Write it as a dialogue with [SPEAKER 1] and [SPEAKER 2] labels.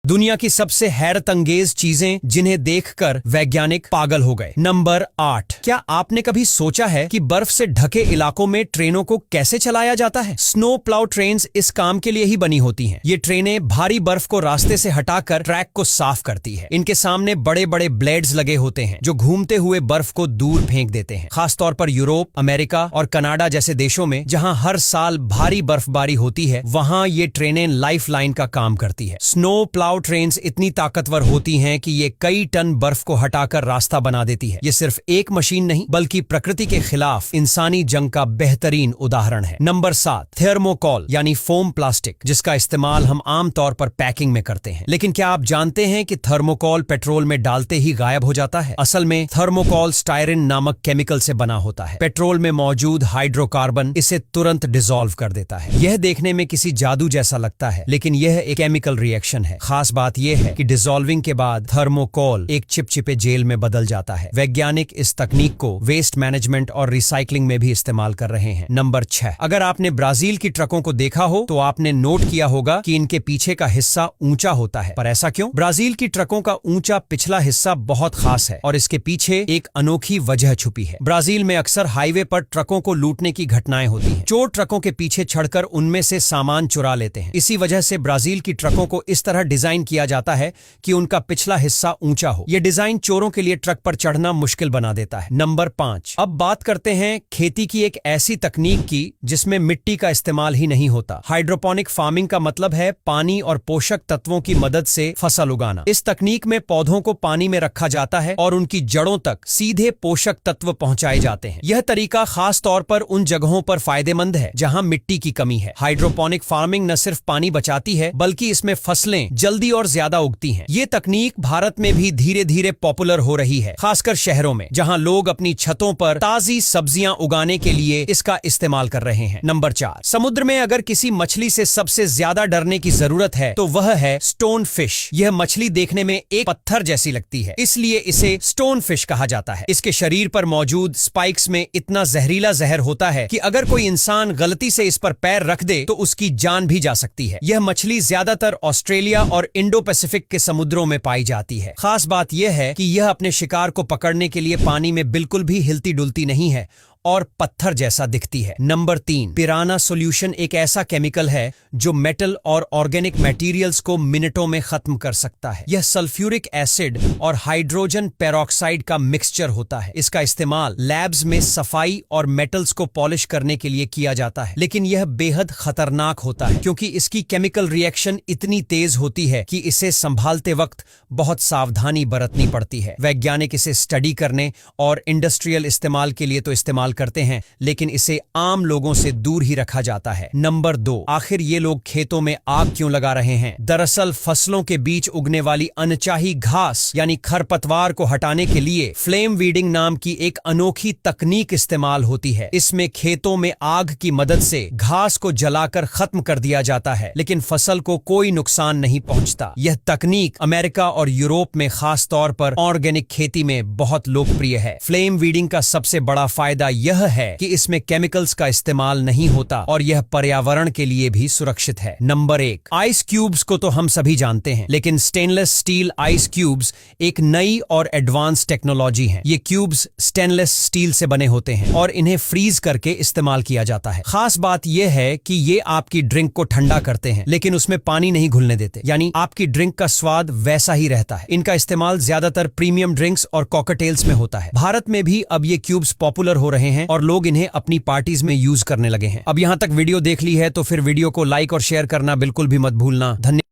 [SPEAKER 1] दुनिया की सबसे हैरत अंगेज चीजें जिन्हें देखकर वैज्ञानिक पागल हो गए। नंबर 8। क्या आपने कभी सोचा है कि बर्फ से ढके इलाकों में ट्रेनों को कैसे चलाया जाता है? स्नो प्लाउ ट्रेन्स इस काम के लिए ही बनी होती हैं। ये ट्रेनें भारी बर्फ को रास्ते से हटाकर ट्रैक को साफ करती है। इनके सामने बड़े बड़े ब्लेड्स लगे होते हैं जो घूमते हुए बर्फ को दूर फेंक देते हैं। खासतौर पर यूरोप, अमेरिका और कनाडा जैसे देशों में जहां हर साल भारी बर्फबारी होती है, वहां ये ट्रेनें लाइफ लाइन का काम करती है। स्नो प्लाउ ट्रेन्स इतनी ताकतवर होती हैं कि ये कई टन बर्फ को हटाकर रास्ता बना देती है। ये सिर्फ एक मशीन नहीं बल्कि प्रकृति के खिलाफ इंसानी जंग का बेहतरीन उदाहरण है। नंबर 7। थर्मोकोल यानी फोम प्लास्टिक, जिसका इस्तेमाल हम आमतौर पर पैकिंग में करते हैं। लेकिन क्या आप जानते हैं कि थर्मोकोल पेट्रोल में डालते ही गायब हो जाता है? असल में थर्मोकोल स्टायरिन नामक केमिकल से बना होता है। पेट्रोल में मौजूद हाइड्रोकार्बन इसे तुरंत डिसॉल्व कर देता है। यह देखने में किसी जादू जैसा लगता है, लेकिन यह एक केमिकल रिएक्शन है। खास बात यह है कि डिसॉल्विंग के बाद थर्मोकोल एक चिपचिपे जेल में बदल जाता है। वैज्ञानिक इस तकनीक को वेस्ट मैनेजमेंट और रिसाइकलिंग में भी इस्तेमाल कर रहे हैं। नंबर 6। अगर आपने ब्राजील की ट्रकों को देखा हो तो आपने नोट किया होगा कि इनके पीछे का हिस्सा ऊंचा होता है। पर ऐसा क्यों? ब्राजील की ट्रकों का ऊंचा पिछला हिस्सा बहुत खास है और इसके पीछे एक अनोखी वजह छुपी है। ब्राजील में अक्सर हाईवे पर ट्रकों को लूटने की घटनाएं होती हैं। चोर ट्रकों के पीछे चढ़कर उनमें से सामान चुरा लेते हैं। इसी वजह से ब्राजील की ट्रकों को इस तरह डिजाइन किया जाता है कि उनका पिछला हिस्सा ऊंचा हो। यह डिजाइन चोरों के लिए ट्रक पर चढ़ना मुश्किल बना देता है। नंबर 5। अब बात करते हैं खेती की एक ऐसी तकनीक की जिसमें मिट्टी का इस्तेमाल ही नहीं होता। हाइड्रोपोनिक फार्मिंग का मतलब है पानी और पोषक तत्वों की मदद से फसल उगाना। इस तकनीक में पौधों को पानी में रखा जाता है और उनकी जड़ों तक सीधे पोषक तत्व पहुंचाए जाते हैं। यह तरीका खास तौर पर उन जगहों पर फायदेमंद है जहां मिट्टी की कमी है। हाइड्रोपोनिक फार्मिंग न सिर्फ पानी बचाती है बल्कि इसमें फसलें जल्दी और ज्यादा उगती हैं। ये तकनीक भारत में भी धीरे धीरे पॉपुलर हो रही है, खासकर शहरों में जहां लोग अपनी छतों पर ताजी सब्जियां उगाने के लिए इसका इस्तेमाल कर रहे हैं। नंबर 4। समुद्र में अगर किसी मछली से सबसे ज्यादा डरने की जरूरत है तो वह है स्टोन फिश। यह मछली देखने में एक पत्थर जैसी लगती है, इसलिए इसे स्टोन फिश कहा जाता है। इसके शरीर पर मौजूद स्पाइक्स में इतना जहरीला जहर होता है कि अगर कोई इंसान गलती से इस पर पैर रख दे तो उसकी जान भी जा सकती है। यह मछली ज्यादातर ऑस्ट्रेलिया और इंडो पैसिफिक के समुद्रों में पाई जाती है। खास बात यह है कि यह अपने शिकार को पकड़ने के लिए पानी में बिल्कुल भी हिलती डुलती नहीं है और पत्थर जैसा दिखती है। नंबर 3। पिराना सॉल्यूशन एक ऐसा केमिकल है जो मेटल और ऑर्गेनिक मटेरियल्स को मिनटों में खत्म कर सकता है। यह सल्फ्यूरिक एसिड और हाइड्रोजन पेरोक्साइड का मिक्सचर होता है। इसका इस्तेमाल लैब्स में सफाई और मेटल्स को पॉलिश करने के लिए किया जाता है, लेकिन यह बेहद खतरनाक होता है क्योंकि इसकी केमिकल रिएक्शन इतनी तेज होती है कि इसे संभालते वक्त बहुत सावधानी बरतनी पड़ती है। वैज्ञानिक इसे स्टडी करने और इंडस्ट्रियल इस्तेमाल के लिए तो इस्तेमाल करते हैं, लेकिन इसे आम लोगों से दूर ही रखा जाता है। नंबर 2। आखिर ये लोग खेतों में आग क्यों लगा रहे हैं? दरअसल फसलों के बीच उगने वाली अनचाही घास यानी खरपतवार को हटाने के लिए फ्लेम वीडिंग नाम की एक अनोखी तकनीक इस्तेमाल होती है। इसमें खेतों में आग की मदद से घास को जलाकर खत्म कर दिया जाता है, लेकिन फसल को कोई नुकसान नहीं पहुंचता। यह तकनीक अमेरिका और यूरोप में खास तौर पर ऑर्गेनिक खेती में बहुत लोकप्रिय है। फ्लेम वीडिंग का सबसे बड़ा फायदा यह है कि इसमें केमिकल्स का इस्तेमाल नहीं होता और यह पर्यावरण के लिए भी सुरक्षित है। नंबर 1। आइस क्यूब्स को तो हम सभी जानते हैं, लेकिन स्टेनलेस स्टील आइस क्यूब्स एक नई और एडवांस टेक्नोलॉजी है। ये क्यूब्स स्टेनलेस स्टील से बने होते हैं और इन्हें फ्रीज करके इस्तेमाल किया जाता है। खास बात यह है कि ये आपकी ड्रिंक को ठंडा करते हैं, लेकिन उसमें पानी नहीं घुलने देते, यानी आपकी ड्रिंक का स्वाद वैसा ही रहता है। इनका इस्तेमाल ज्यादातर प्रीमियम ड्रिंक्स और कॉकटेल्स में होता है। भारत में भी अब ये क्यूब्स पॉपुलर हो रहे हैं और लोग इन्हें अपनी पार्टीज में यूज करने लगे हैं। अब यहां तक वीडियो देख ली है तो फिर वीडियो को लाइक और शेयर करना बिल्कुल भी मत भूलना। धन्यवाद।